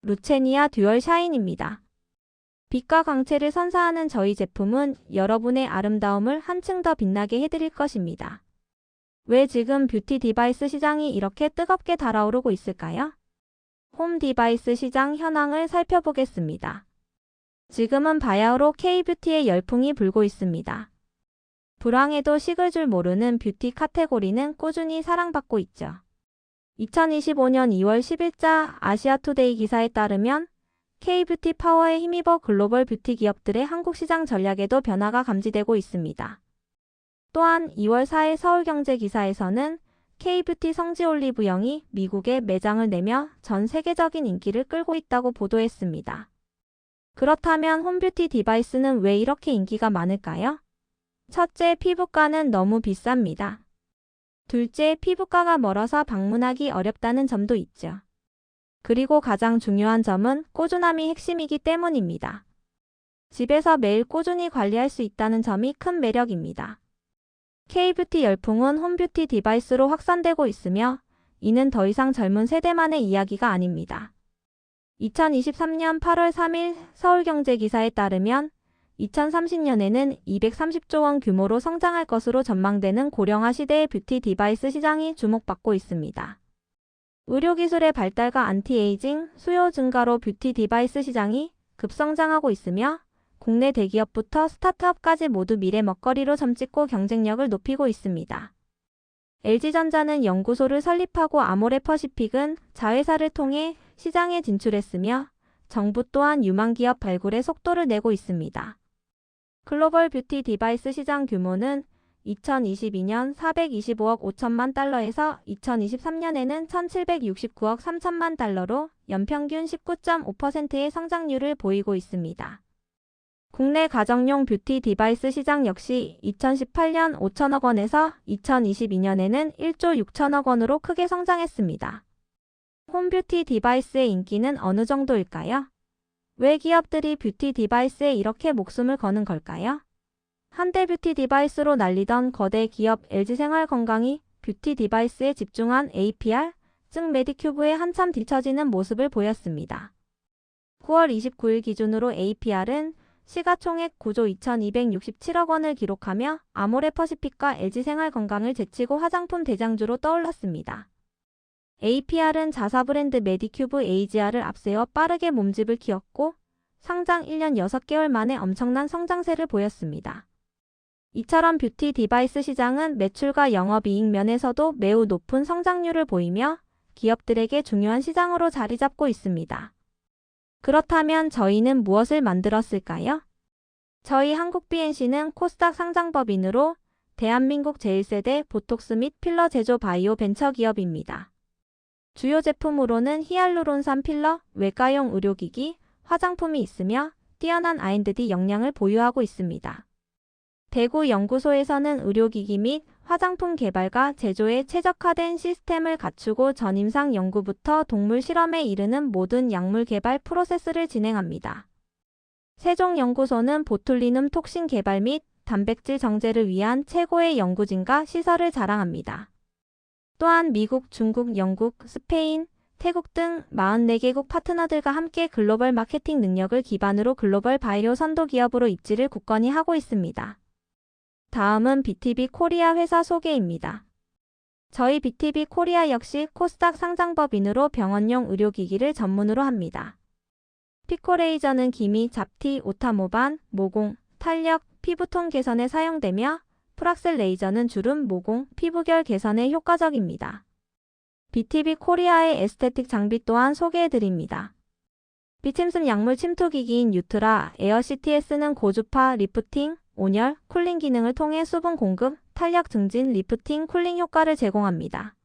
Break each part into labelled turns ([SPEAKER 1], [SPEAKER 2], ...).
[SPEAKER 1] 루체니아 듀얼 샤인입니다. 빛과 광채를 선사하는 저희 제품은 여러분의 아름다움을 한층 더 빛나게 해드릴 것입니다. 왜 지금 뷰티 디바이스 시장이 이렇게 뜨겁게 달아오르고 있을까요? 홈 디바이스 시장 현황을 살펴보겠습니다. 지금은 바야흐로 K-뷰티의 열풍이 불고 있습니다. 불황에도 식을 줄 모르는 뷰티 카테고리는 꾸준히 사랑받고 있죠. 2025년 2월 10일자 아시아투데이 기사에 따르면 K-뷰티 파워에 힘입어 글로벌 뷰티 기업들의 한국 시장 전략에도 변화가 감지되고 있습니다. 또한 2월 4일 서울경제 기사에서는 K-뷰티 성지 올리브영이 미국에 매장을 내며 전 세계적인 인기를 끌고 있다고 보도했습니다. 그렇다면 홈뷰티 디바이스는 왜 이렇게 인기가 많을까요? 첫째, 피부과는 너무 비쌉니다. 둘째, 피부과가 멀어서 방문하기 어렵다는 점도 있죠. 그리고 가장 중요한 점은 꾸준함이 핵심이기 때문입니다. 집에서 매일 꾸준히 관리할 수 있다는 점이 큰 매력입니다. K-뷰티 열풍은 홈뷰티 디바이스로 확산되고 있으며 이는 더 이상 젊은 세대만의 이야기가 아닙니다. 2023년 8월 3일 서울경제 기사에 따르면 2030년에는 230조 원 규모로 성장할 것으로 전망되는 고령화 시대의 뷰티 디바이스 시장이 주목받고 있습니다. 의료기술의 발달과 안티에이징, 수요 증가로 뷰티 디바이스 시장이 급성장하고 있으며 국내 대기업부터 스타트업까지 모두 미래 먹거리로 점찍고 경쟁력을 높이고 있습니다. LG전자는 연구소를 설립하고 아모레퍼시픽은 자회사를 통해 시장에 진출했으며 정부 또한 유망기업 발굴에 속도를 내고 있습니다. 글로벌 뷰티 디바이스 시장 규모는 2022년 425억 5천만 달러에서 2023년에는 1769억 3천만 달러로 연평균 19.5%의 성장률을 보이고 있습니다. 국내 가정용 뷰티 디바이스 시장 역시 2018년 5천억 원에서 2022년에는 1조 6천억 원으로 크게 성장했습니다. 홈뷰티 디바이스의 인기는 어느 정도일까요? 왜 기업들이 뷰티 디바이스에 이렇게 목숨을 거는 걸까요? 한때 뷰티 디바이스로 날리던 거대 기업 LG생활건강이 뷰티 디바이스에 집중한 APR, 즉 메디큐브에 한참 뒤처지는 모습을 보였습니다. 9월 29일 기준으로 APR은 시가총액 9조 2267억 원을 기록하며 아모레퍼시픽과 LG생활건강을 제치고 화장품 대장주로 떠올랐습니다. APR은 자사 브랜드 메디큐브 AGR을 앞세워 빠르게 몸집을 키웠고 상장 1년 6개월 만에 엄청난 성장세를 보였습니다. 이처럼 뷰티 디바이스 시장은 매출과 영업이익 면에서도 매우 높은 성장률을 보이며 기업들에게 중요한 시장으로 자리 잡고 있습니다. 그렇다면 저희는 무엇을 만들었을까요? 저희 한국BNC는 코스닥 상장법인으로 대한민국 제1세대 보톡스 및 필러 제조 바이오 벤처 기업입니다. 주요 제품으로는 히알루론산 필러, 외과용 의료기기, 화장품이 있으며 뛰어난 R&D 역량을 보유하고 있습니다. 대구 연구소에서는 의료기기 및 화장품 개발과 제조에 최적화된 시스템을 갖추고 전임상 연구부터 동물 실험에 이르는 모든 약물 개발 프로세스를 진행합니다. 세종연구소는 보툴리눔 톡신 개발 및 단백질 정제를 위한 최고의 연구진과 시설을 자랑합니다. 또한 미국, 중국, 영국, 스페인, 태국 등 44개국 파트너들과 함께 글로벌 마케팅 능력을 기반으로 글로벌 바이오 선도 기업으로 입지를 굳건히 하고 있습니다. 다음은 BTB 코리아 회사 소개입니다. 저희 BTB 코리아 역시 코스닥 상장법인으로 병원용 의료기기를 전문으로 합니다. 피코레이저는 기미, 잡티, 오타 모반, 모공, 탄력, 피부톤 개선에 사용되며 프락셀 레이저는 주름, 모공, 피부결 개선에 효과적입니다. BTB 코리아의 에스테틱 장비 또한 소개해드립니다. 비침습 약물 침투기기인 유트라 에어CTS는 고주파, 리프팅, 온열, 쿨링 기능을 통해 수분 공급, 탄력 증진, 리프팅, 쿨링 효과를 제공합니다.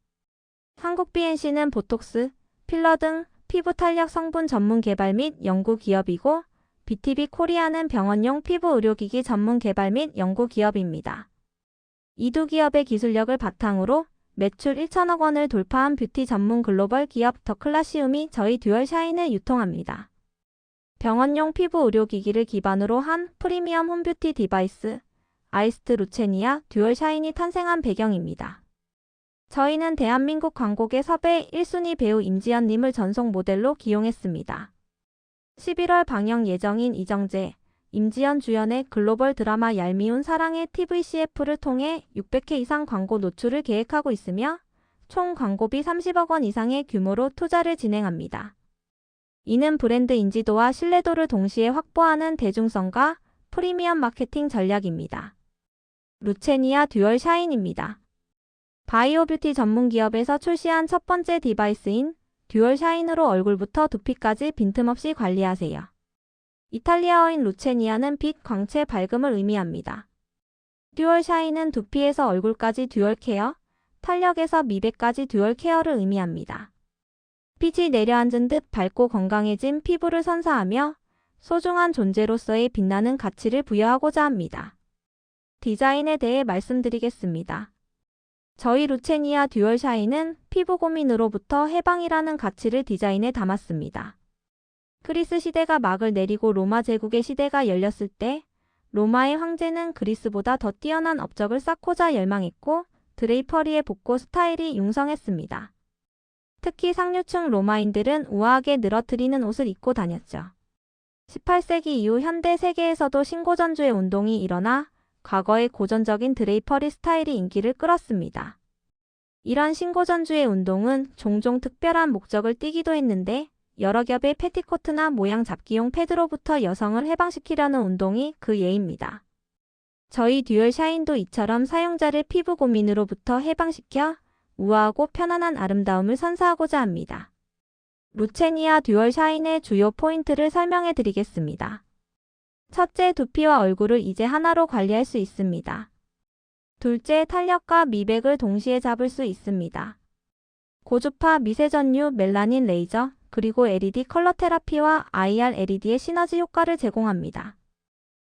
[SPEAKER 1] 한국BNC는 보톡스, 필러 등 피부 탄력 성분 전문 개발 및 연구 기업이고 BTB 코리아는 병원용 피부 의료기기 전문 개발 및 연구 기업입니다. 이 두 기업의 기술력을 바탕으로 매출 1천억 원을 돌파한 뷰티 전문 글로벌 기업 더클라시움이 저희 듀얼 샤인을 유통합니다. 병원용 피부 의료기기를 기반으로 한 프리미엄 홈뷰티 디바이스, 아이스트 루체니아 듀얼 샤인이 탄생한 배경입니다. 저희는 대한민국 광고계 섭외 1순위 배우 임지연님을 전속 모델로 기용했습니다. 11월 방영 예정인 이정재, 임지연 주연의 글로벌 드라마 얄미운 사랑의 TVCF를 통해 600회 이상 광고 노출을 계획하고 있으며 총 광고비 30억 원 이상의 규모로 투자를 진행합니다. 이는 브랜드 인지도와 신뢰도를 동시에 확보하는 대중성과 프리미엄 마케팅 전략입니다. 루체니아 듀얼 샤인입니다. 바이오 뷰티 전문 기업에서 출시한 첫 번째 디바이스인 듀얼 샤인으로 얼굴부터 두피까지 빈틈없이 관리하세요. 이탈리아어인 루체니아는 빛, 광채, 밝음을 의미합니다. 듀얼 샤인은 두피에서 얼굴까지 듀얼 케어, 탄력에서 미백까지 듀얼 케어를 의미합니다. 빛이 내려앉은 듯 밝고 건강해진 피부를 선사하며 소중한 존재로서의 빛나는 가치를 부여하고자 합니다. 디자인에 대해 말씀드리겠습니다. 저희 루체니아 듀얼 샤인은 피부 고민으로부터 해방이라는 가치를 디자인에 담았습니다. 그리스 시대가 막을 내리고 로마 제국의 시대가 열렸을 때 로마의 황제는 그리스보다 더 뛰어난 업적을 쌓고자 열망했고 드레이퍼리의 복고 스타일이 융성했습니다. 특히 상류층 로마인들은 우아하게 늘어뜨리는 옷을 입고 다녔죠. 18세기 이후 현대 세계에서도 신고전주의 운동이 일어나 과거의 고전적인 드레이퍼리 스타일이 인기를 끌었습니다. 이런 신고전주의 운동은 종종 특별한 목적을 띠기도 했는데 여러 겹의 패티코트나 모양 잡기용 패드로부터 여성을 해방시키려는 운동이 그 예입니다. 저희 듀얼 샤인도 이처럼 사용자를 피부 고민으로부터 해방시켜 우아하고 편안한 아름다움을 선사하고자 합니다. 루체니아 듀얼 샤인의 주요 포인트를 설명해 드리겠습니다. 첫째, 두피와 얼굴을 이제 하나로 관리할 수 있습니다. 둘째, 탄력과 미백을 동시에 잡을 수 있습니다. 고주파 미세전류 멜라닌 레이저, 그리고 LED 컬러 테라피와 IR LED의 시너지 효과를 제공합니다.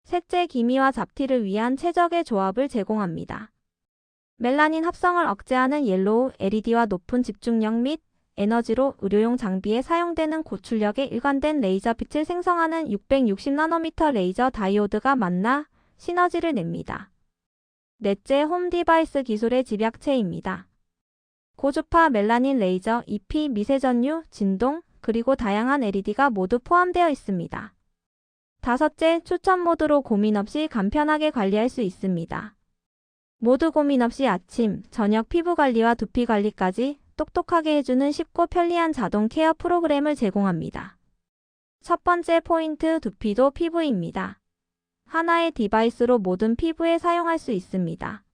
[SPEAKER 1] 셋째, 기미와 잡티를 위한 최적의 조합을 제공합니다. 멜라닌 합성을 억제하는 옐로우 LED와 높은 집중력 및 에너지로 의료용 장비에 사용되는 고출력의 일관된 레이저 빛을 생성하는 660나노미터 레이저 다이오드가 만나 시너지를 냅니다. 넷째, 홈 디바이스 기술의 집약체입니다. 고주파 멜라닌 레이저, EP, 미세전류, 진동, 그리고 다양한 LED가 모두 포함되어 있습니다. 다섯째, 추천 모드로 고민 없이 간편하게 관리할 수 있습니다. 모두 고민 없이 아침, 저녁 피부 관리와 두피 관리까지 똑똑하게 해주는 쉽고 편리한 자동 케어 프로그램을 제공합니다. 첫 번째 포인트, 두피도 피부입니다. 하나의 디바이스로 모든 피부에 사용할 수 있습니다.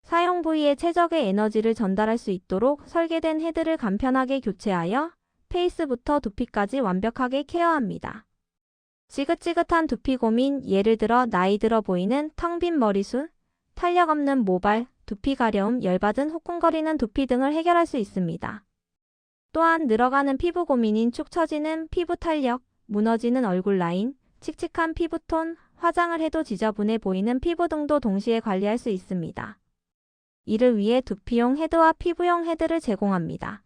[SPEAKER 1] 사용 부위에 최적의 에너지를 전달할 수 있도록 설계된 헤드를 간편하게 교체하여 페이스부터 두피까지 완벽하게 케어합니다. 지긋지긋한 두피 고민, 예를 들어 나이 들어 보이는 텅 빈 머리숱, 탄력 없는 모발, 두피 가려움, 열받은 후끈거리는 두피 등을 해결할 수 있습니다. 또한 늘어가는 피부 고민인 축 처지는 피부 탄력, 무너지는 얼굴 라인, 칙칙한 피부톤, 화장을 해도 지저분해 보이는 피부 등도 동시에 관리할 수 있습니다. 이를 위해 두피용 헤드와 피부용 헤드를 제공합니다.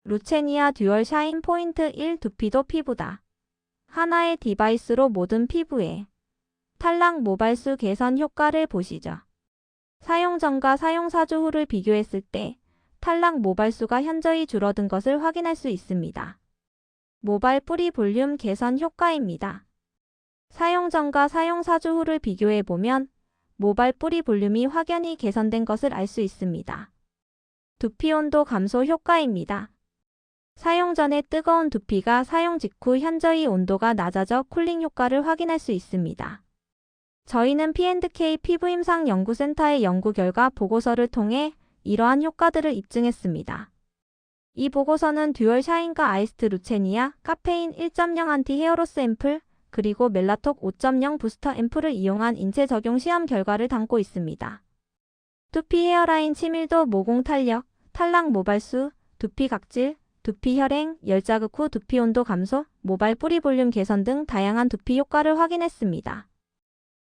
[SPEAKER 1] 루체니아 듀얼 샤인 포인트 1, 두피도 피부다. 하나의 디바이스로 모든 피부에 탈락 모발수 개선 효과를 보시죠. 사용 전과 사용 4주 후를 비교했을 때 탈락 모발수가 현저히 줄어든 것을 확인할 수 있습니다. 모발 뿌리 볼륨 개선 효과입니다. 사용 전과 사용 4주 후를 비교해보면 모발 뿌리 볼륨이 확연히 개선된 것을 알 수 있습니다. 두피 온도 감소 효과입니다. 사용 전에 뜨거운 두피가 사용 직후 현저히 온도가 낮아져 쿨링 효과를 확인할 수 있습니다. 저희는 P&K 피부임상 연구센터의 연구 결과 보고서를 통해 이러한 효과들을 입증했습니다. 이 보고서는 듀얼 샤인과 아이스트 루체니아, 카페인 1.0 안티 헤어로스 앰플, 그리고 멜라톡 5.0 부스터 앰플을 이용한 인체 적용 시험 결과를 담고 있습니다. 두피 헤어라인 치밀도, 모공 탄력, 탈락 모발수, 두피 각질, 두피 혈행, 열자극 후 두피 온도 감소, 모발 뿌리 볼륨 개선 등 다양한 두피 효과를 확인했습니다.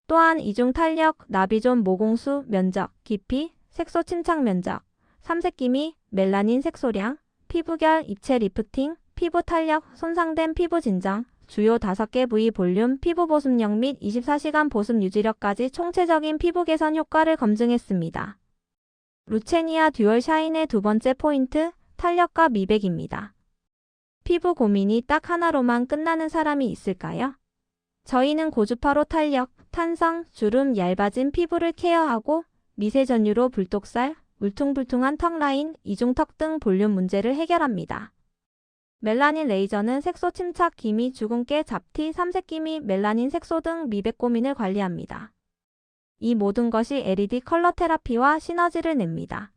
[SPEAKER 1] 또한 이중 탄력, 나비존 모공수, 면적, 깊이, 색소 침착 면적, 삼색기미, 멜라닌 색소량, 피부결, 입체 리프팅, 피부 탄력, 손상된 피부 진정, 주요 5개 부위 볼륨, 피부 보습력 및 24시간 보습 유지력까지 총체적인 피부 개선 효과를 검증했습니다. 루체니아 듀얼 샤인의 두 번째 포인트, 탄력과 미백입니다. 피부 고민이 딱 하나로만 끝나는 사람이 있을까요? 저희는 고주파로 탄력, 탄성, 주름, 얇아진 피부를 케어하고 미세 전유로 불독살, 울퉁불퉁한 턱 라인, 이중턱 등 볼륨 문제를 해결합니다. 멜라닌 레이저는 색소 침착, 기미, 주근깨, 잡티, 삼색기미, 멜라닌 색소 등 미백 고민을 관리합니다. 이 모든 것이 LED 컬러 테라피와 시너지를 냅니다.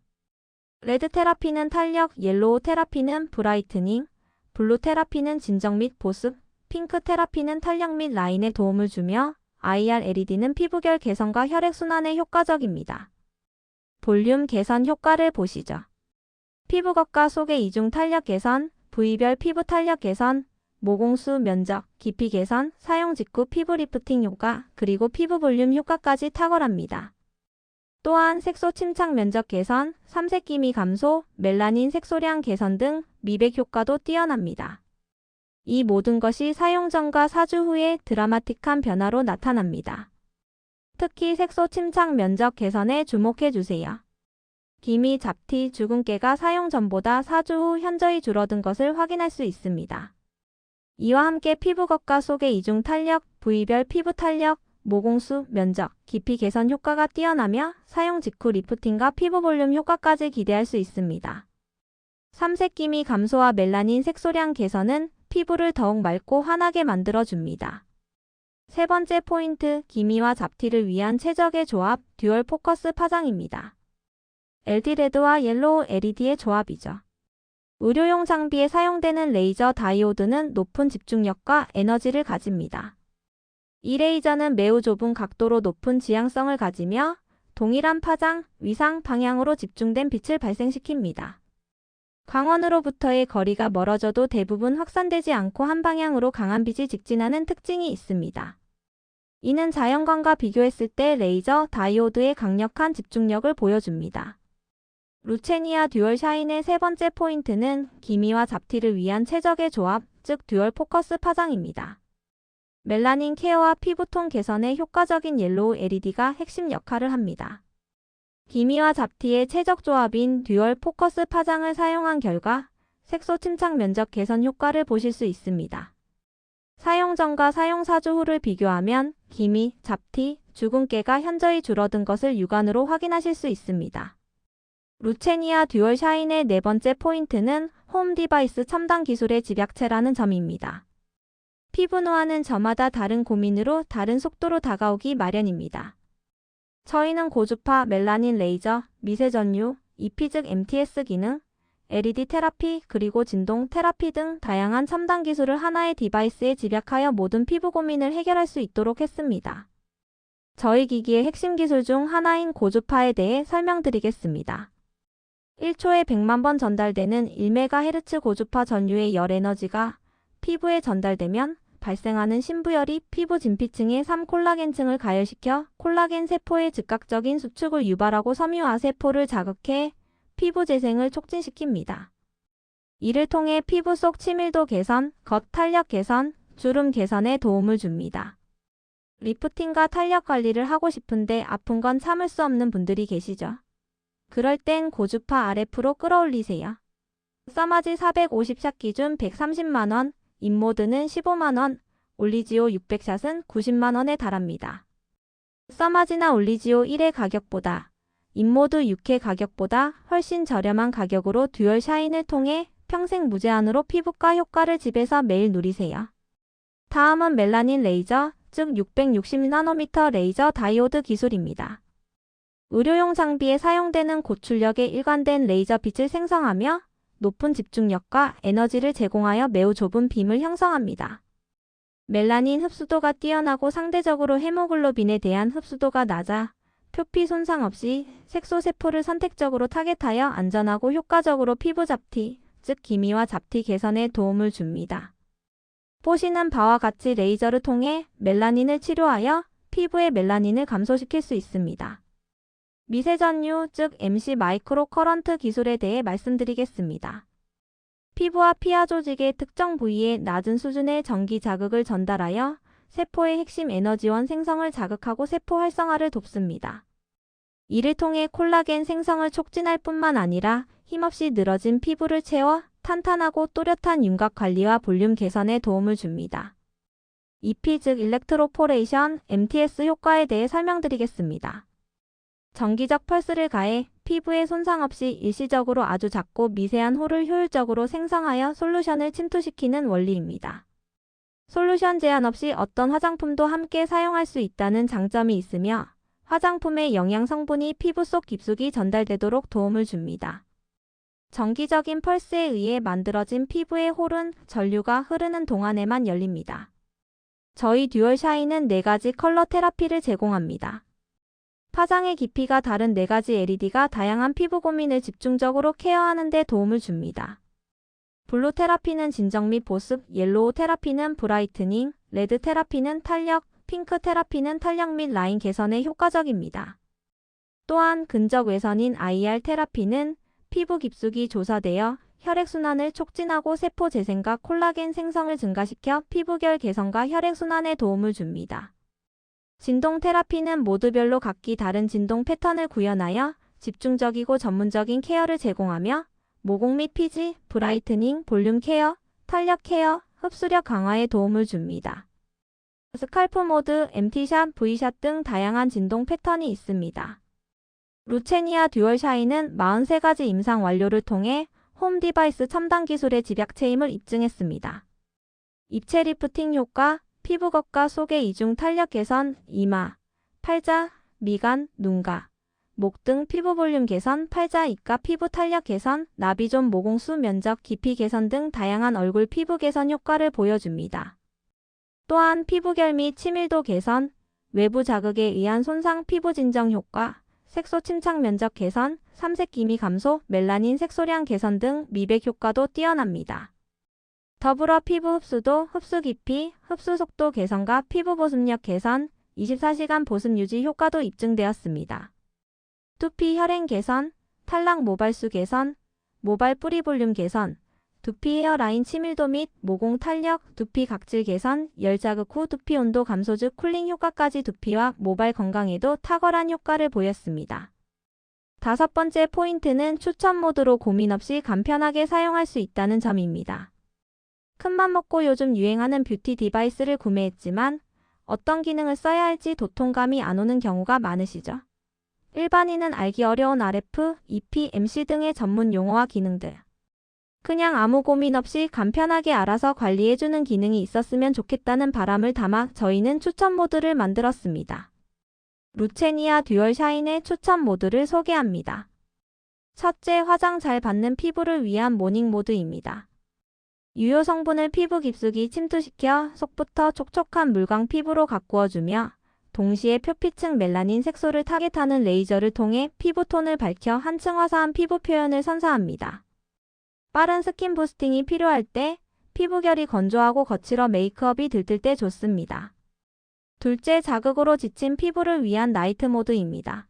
[SPEAKER 1] 레드 테라피는 탄력, 옐로우 테라피는 브라이트닝, 블루 테라피는 진정 및 보습, 핑크 테라피는 탄력 및 라인에 도움을 주며 IR LED는 피부결 개선과 혈액순환에 효과적입니다. 볼륨 개선 효과를 보시죠. 피부 겉과 속의 이중 탄력 개선, 부위별 피부 탄력 개선, 모공수 면적, 깊이 개선, 사용 직후 피부 리프팅 효과, 그리고 피부 볼륨 효과까지 탁월합니다. 또한 색소 침착 면적 개선, 삼색기미 감소, 멜라닌 색소량 개선 등 미백 효과도 뛰어납니다. 이 모든 것이 사용 전과 4주 후에 드라마틱한 변화로 나타납니다. 특히 색소 침착 면적 개선에 주목해 주세요. 기미, 잡티, 주근깨가 사용 전보다 4주 후 현저히 줄어든 것을 확인할 수 있습니다. 이와 함께 피부 겉과 속의 이중 탄력, 부위별 피부 탄력, 모공수, 면적, 깊이 개선 효과가 뛰어나며 사용 직후 리프팅과 피부 볼륨 효과까지 기대할 수 있습니다. 삼색기미 감소와 멜라닌 색소량 개선은 피부를 더욱 맑고 환하게 만들어줍니다. 세 번째 포인트, 기미와 잡티를 위한 최적의 조합, 듀얼 포커스 파장입니다. LD 레드와 옐로우 LED의 조합이죠. 의료용 장비에 사용되는 레이저 다이오드는 높은 집중력과 에너지를 가집니다. 이 레이저는 매우 좁은 각도로 높은 지향성을 가지며 동일한 파장, 위상, 방향으로 집중된 빛을 발생시킵니다. 광원으로부터의 거리가 멀어져도 대부분 확산되지 않고 한 방향으로 강한 빛이 직진하는 특징이 있습니다. 이는 자연광과 비교했을 때 레이저 다이오드의 강력한 집중력을 보여줍니다. 루체니아 듀얼 샤인의 세 번째 포인트는 기미와 잡티를 위한 최적의 조합, 즉 듀얼 포커스 파장입니다. 멜라닌 케어와 피부톤 개선에 효과적인 옐로우 LED가 핵심 역할을 합니다. 기미와 잡티의 최적 조합인 듀얼 포커스 파장을 사용한 결과 색소 침착 면적 개선 효과를 보실 수 있습니다. 사용 전과 사용 4주 후를 비교하면 기미, 잡티, 주근깨가 현저히 줄어든 것을 육안으로 확인하실 수 있습니다. 루체니아 듀얼 샤인의 네 번째 포인트는 홈 디바이스 첨단 기술의 집약체라는 점입니다. 피부 노화는 저마다 다른 고민으로 다른 속도로 다가오기 마련입니다. 저희는 고주파, 멜라닌 레이저, 미세 전류, EP 즉 MTS 기능, LED 테라피, 그리고 진동 테라피 등 다양한 첨단 기술을 하나의 디바이스에 집약하여 모든 피부 고민을 해결할 수 있도록 했습니다. 저희 기기의 핵심 기술 중 하나인 고주파에 대해 설명드리겠습니다. 1초에 100만 번 전달되는 1MHz 고주파 전류의 열 에너지가 피부에 전달되면 발생하는 신부열이 피부 진피층의 3콜라겐층을 가열시켜 콜라겐 세포의 즉각적인 수축을 유발하고 섬유화 세포를 자극해 피부 재생을 촉진시킵니다. 이를 통해 피부 속 친밀도 개선, 겉 탄력 개선, 주름 개선에 도움을 줍니다. 리프팅과 탄력 관리를 하고 싶은데 아픈 건 참을 수 없는 분들이 계시죠? 그럴 땐 고주파 RF로 끌어올리세요. 써마지 450샷 기준 130만원, 인모드는 15만원, 올리지오 600샷은 90만원에 달합니다. 써마지나 올리지오 1의 가격보다, 인모드 6의 가격보다 훨씬 저렴한 가격으로 듀얼 샤인을 통해 평생 무제한으로 피부과 효과를 집에서 매일 누리세요. 다음은 멜라닌 레이저, 즉 660나노미터 레이저 다이오드 기술입니다. 의료용 장비에 사용되는 고출력의 일관된 레이저 빛을 생성하며 높은 집중력과 에너지를 제공하여 매우 좁은 빔을 형성합니다. 멜라닌 흡수도가 뛰어나고 상대적으로 헤모글로빈에 대한 흡수도가 낮아 표피 손상 없이 색소 세포를 선택적으로 타겟하여 안전하고 효과적으로 피부 잡티, 즉 기미와 잡티 개선에 도움을 줍니다. 보시는 바와 같이 레이저를 통해 멜라닌을 치료하여 피부의 멜라닌을 감소시킬 수 있습니다. 미세전류, 즉 MC 마이크로 커런트 기술에 대해 말씀드리겠습니다. 피부와 피하 조직의 특정 부위에 낮은 수준의 전기 자극을 전달하여 세포의 핵심 에너지원 생성을 자극하고 세포 활성화를 돕습니다. 이를 통해 콜라겐 생성을 촉진할 뿐만 아니라 힘없이 늘어진 피부를 채워 탄탄하고 또렷한 윤곽 관리와 볼륨 개선에 도움을 줍니다. EP 즉 일렉트로포레이션 MTS 효과에 대해 설명드리겠습니다. 전기적 펄스를 가해 피부에 손상 없이 일시적으로 아주 작고 미세한 홀을 효율적으로 생성하여 솔루션을 침투시키는 원리입니다. 솔루션 제한 없이 어떤 화장품도 함께 사용할 수 있다는 장점이 있으며 화장품의 영양 성분이 피부 속 깊숙이 전달되도록 도움을 줍니다. 정기적인 펄스에 의해 만들어진 피부의 홀은 전류가 흐르는 동안에만 열립니다. 저희 듀얼 샤인은 4가지 컬러 테라피를 제공합니다. 파장의 깊이가 다른 4가지 LED가 다양한 피부 고민을 집중적으로 케어하는 데 도움을 줍니다. 블루 테라피는 진정 및 보습, 옐로우 테라피는 브라이트닝, 레드 테라피는 탄력, 핑크 테라피는 탄력 및 라인 개선에 효과적입니다. 또한 근적 외선인 IR 테라피는 피부 깊숙이 조사되어 혈액순환을 촉진하고 세포 재생과 콜라겐 생성을 증가시켜 피부결 개선과 혈액순환에 도움을 줍니다. 진동 테라피는 모드별로 각기 다른 진동 패턴을 구현하여 집중적이고 전문적인 케어를 제공하며 모공 및 피지, 브라이트닝, 볼륨 케어, 탄력 케어, 흡수력 강화에 도움을 줍니다. 스칼프 모드, MT샷, V샷 등 다양한 진동 패턴이 있습니다. 루체니아 듀얼 샤인은 43가지 임상 완료를 통해 홈 디바이스 첨단 기술의 집약체임을 입증했습니다. 입체 리프팅 효과, 피부 겉과 속의 이중 탄력 개선, 이마, 팔자, 미간, 눈가, 목 등 피부 볼륨 개선, 팔자, 입가 피부 탄력 개선, 나비존 모공수 면적 깊이 개선 등 다양한 얼굴 피부 개선 효과를 보여줍니다. 또한 피부결 및 치밀도 개선, 외부 자극에 의한 손상 피부 진정 효과, 색소 침착 면적 개선, 삼색 기미 감소, 멜라닌 색소량 개선 등 미백 효과도 뛰어납니다. 더불어 피부 흡수도, 흡수 깊이, 흡수 속도 개선과 피부 보습력 개선, 24시간 보습 유지 효과도 입증되었습니다. 두피 혈행 개선, 탈락 모발수 개선, 모발 뿌리 볼륨 개선, 두피 헤어라인 치밀도 및 모공 탄력, 두피 각질 개선, 열 자극 후 두피 온도 감소 즉 쿨링 효과까지 두피와 모발 건강에도 탁월한 효과를 보였습니다. 5번째 포인트는 추천 모드로 고민 없이 간편하게 사용할 수 있다는 점입니다. 큰맘 먹고 요즘 유행하는 뷰티 디바이스를 구매했지만 어떤 기능을 써야 할지 도통감이 안 오는 경우가 많으시죠? 일반인은 알기 어려운 RF, EP, MC 등의 전문 용어와 기능들. 그냥 아무 고민 없이 간편하게 알아서 관리해주는 기능이 있었으면 좋겠다는 바람을 담아 저희는 추천 모드를 만들었습니다. 루체니아 듀얼 샤인의 추천 모드를 소개합니다. 첫째, 화장 잘 받는 피부를 위한 모닝 모드입니다. 유효 성분을 피부 깊숙이 침투시켜 속부터 촉촉한 물광 피부로 가꾸어주며 동시에 표피층 멜라닌 색소를 타겟하는 레이저를 통해 피부톤을 밝혀 한층 화사한 피부 표현을 선사합니다. 빠른 스킨 부스팅이 필요할 때, 피부결이 건조하고 거칠어 메이크업이 들뜰 때 좋습니다. 둘째, 자극으로 지친 피부를 위한 나이트 모드입니다.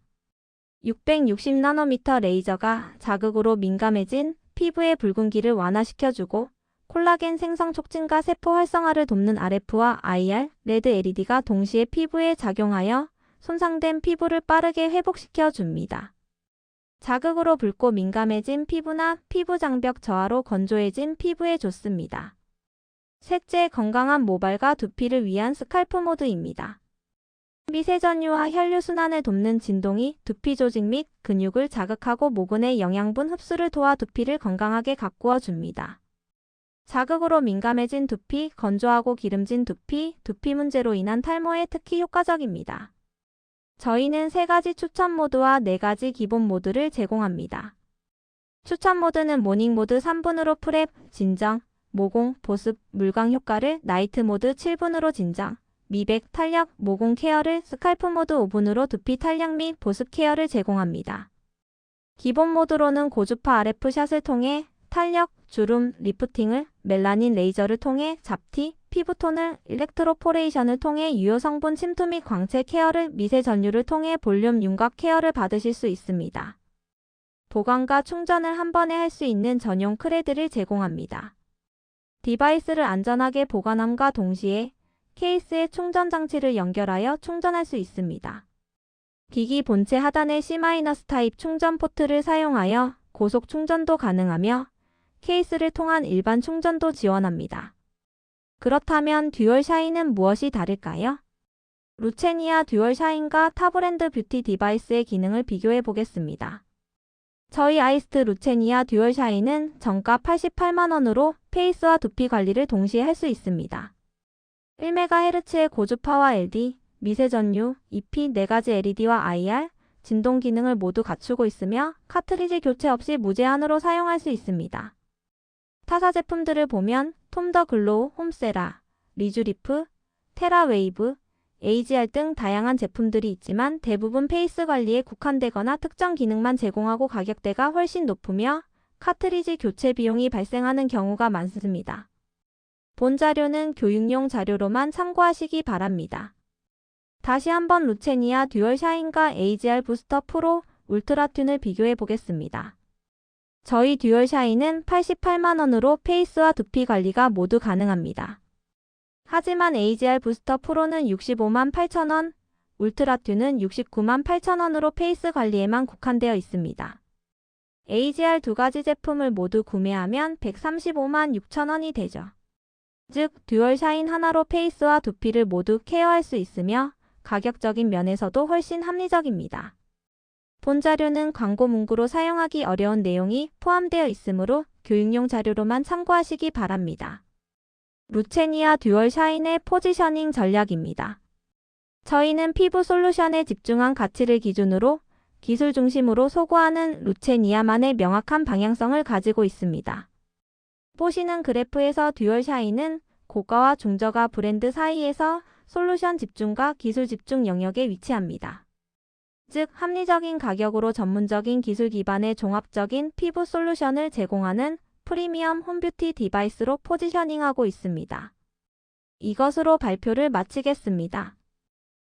[SPEAKER 1] 660나노미터 레이저가 자극으로 민감해진 피부의 붉은기를 완화시켜주고 콜라겐 생성 촉진과 세포 활성화를 돕는 RF와 IR, 레드 LED가 동시에 피부에 작용하여 손상된 피부를 빠르게 회복시켜 줍니다. 자극으로 붉고 민감해진 피부나 피부 장벽 저하로 건조해진 피부에 좋습니다. 셋째, 건강한 모발과 두피를 위한 스칼프 모드입니다. 미세전류와 혈류순환을 돕는 진동이 두피 조직 및 근육을 자극하고 모근의 영양분 흡수를 도와 두피를 건강하게 가꾸어 줍니다. 자극으로 민감해진 두피, 건조하고 기름진 두피, 두피 문제로 인한 탈모에 특히 효과적입니다. 저희는 3가지 추천 모드와 4가지 기본 모드를 제공합니다. 추천 모드는 모닝 모드 3분으로 프랩, 진정, 모공, 보습, 물광 효과를, 나이트 모드 7분으로 진정, 미백, 탄력, 모공 케어를, 스칼프 모드 5분으로 두피 탄력 및 보습 케어를 제공합니다. 기본 모드로는 고주파 RF샷을 통해 탄력, 주름, 리프팅을, 멜라닌 레이저를 통해 잡티, 피부톤을, 일렉트로포레이션을 통해 유효 성분 침투 및 광채 케어를, 미세 전류를 통해 볼륨 윤곽 케어를 받으실 수 있습니다. 보관과 충전을 한 번에 할 수 있는 전용 크레드를 제공합니다. 디바이스를 안전하게 보관함과 동시에 케이스에 충전 장치를 연결하여 충전할 수 있습니다. 기기 본체 하단의 C-타입 충전 포트를 사용하여 고속 충전도 가능하며 케이스를 통한 일반 충전도 지원합니다. 그렇다면 듀얼 샤인은 무엇이 다를까요? 루체니아 듀얼 샤인과 타 브랜드 뷰티 디바이스의 기능을 비교해 보겠습니다. 저희 아이스트 루체니아 듀얼 샤인은 정가 88만원으로 페이스와 두피 관리를 동시에 할 수 있습니다. 1MHz의 고주파와 LD, 미세 전류, EP 4가지 LED와 IR, 진동 기능을 모두 갖추고 있으며 카트리지 교체 없이 무제한으로 사용할 수 있습니다. 타사 제품들을 보면 톰 더 글로우, 홈세라, 리쥬리프, 테라웨이브, AGR 등 다양한 제품들이 있지만 대부분 페이스 관리에 국한되거나 특정 기능만 제공하고 가격대가 훨씬 높으며 카트리지 교체 비용이 발생하는 경우가 많습니다. 본 자료는 교육용 자료로만 참고하시기 바랍니다. 다시 한번 루체니아 듀얼 샤인과 AGR 부스터 프로 울트라 튠을 비교해 보겠습니다. 저희 듀얼 샤인은 88만원으로 페이스와 두피 관리가 모두 가능합니다. 하지만 AGR 부스터 프로는 65만 8천원, 울트라 튠은 69만 8천원으로 페이스 관리에만 국한되어 있습니다. AGR 두 가지 제품을 모두 구매하면 135만 6천원이 되죠. 즉, 듀얼 샤인 하나로 페이스와 두피를 모두 케어할 수 있으며 가격적인 면에서도 훨씬 합리적입니다. 본 자료는 광고 문구로 사용하기 어려운 내용이 포함되어 있으므로 교육용 자료로만 참고하시기 바랍니다. 루체니아 듀얼 샤인의 포지셔닝 전략입니다. 저희는 피부 솔루션에 집중한 가치를 기준으로 기술 중심으로 소구하는 루체니아만의 명확한 방향성을 가지고 있습니다. 보시는 그래프에서 듀얼 샤인은 고가와 중저가 브랜드 사이에서 솔루션 집중과 기술 집중 영역에 위치합니다. 즉, 합리적인 가격으로 전문적인 기술 기반의 종합적인 피부 솔루션을 제공하는 프리미엄 홈뷰티 디바이스로 포지셔닝하고 있습니다. 이것으로 발표를 마치겠습니다.